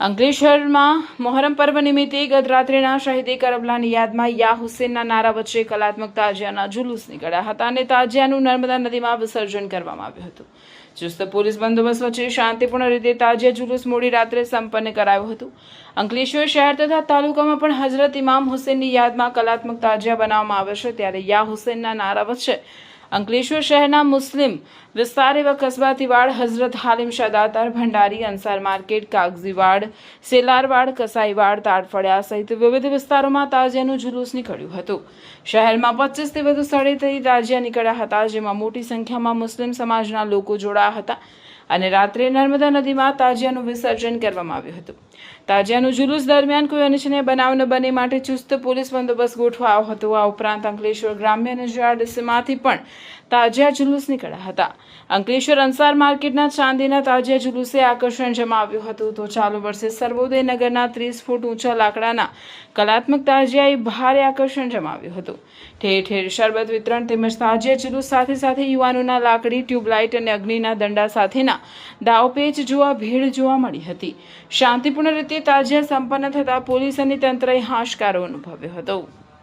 અંકલેશ્વરમાં મોહરમ પર્વ નિમિત્તે ગત રાત્રિના શહીદે કરબલાની યાદમાં યા હુસેનના નારા વચ્ચે કલાત્મક તાજિયાના જુલુસ નીકળ્યા હતા અને તાજિયાનું નર્મદા નદીમાં વિસર્જન કરવામાં આવ્યું હતું। ચુસ્ત પોલીસ બંદોબસ્ત વચ્ચે શાંતિપૂર્ણ રીતે તાજિયા જુલુસ મોડી રાત્રે સંપન્ન કરાયું હતું। અંકલેશ્વર શહેર તથા તાલુકામાં પણ હઝરત ઇમામ હુસેનની યાદમાં કલાત્મક તાજિયા બનાવવામાં આવે છે, ત્યારે યા હુસેનના નારા વચ્ચે અંકલેશ્વર શહેરના મુસ્લિમ વિસ્તાર એવા કસ્બાતીવાડ, હઝરત હાલિમ શાહ દાતાર, ભંડારી, અંસાર માર્કેટ, કાગઝીવાડ, સેલારવાડ, કસાઈવાડ, તાડફળિયા સહિત વિવિધ વિસ્તારોમાં તાજિયાનું જુલુસ નીકળ્યું હતું। શહેરમાં 25થી વધુ સ્થળેથી તાજિયા નીકળ્યા હતા, જેમાં મોટી સંખ્યામાં મુસ્લિમ સમાજના લોકો જોડાયા હતા અને રાત્રે નર્મદા નદીમાં તાજિયાનું વિસર્જન કરવામાં આવ્યું હતું। તાજિયાનું જુલુસ દરમિયાન કોઈ અનિચ્છનીય બનાવ ન બને માટે ચુસ્ત પોલીસ બંદોબસ્ત ગોઠવાયો હતો। આ ઉપરાંત અંકલેશ્વર ગ્રામ્ય અને જીઆરડીસીમાંથી પણ તાજિયા જુલુસ નીકળ્યા હતા। અંકલેશ્વર અંસાર માર્કેટના ચાંદીના તાજિયા જુલુસે આકર્ષણ જમાવ્યું હતું। તો ચાલુ વર્ષે સર્વોદય નગરના 30 ફૂટ ઊંચા લાકડાના કલાત્મક તાજિયાએ ભારે આકર્ષણ જમાવ્યું હતું। ઠેર ઠેર શરબત વિતરણ તેમજ તાજિયા જુલુસ સાથે સાથે યુવાનોના લાકડી, ટ્યુબલાઇટ અને અગ્નિના દંડા સાથેના દાવપેચ જોવા ભીડ જોવા મળી હતી। શાંતિપૂર્ણ રીતે તાજિયા સંપન્ન થતા પોલીસ અને તંત્રએ હાશકારો અનુભવ્યો હતો।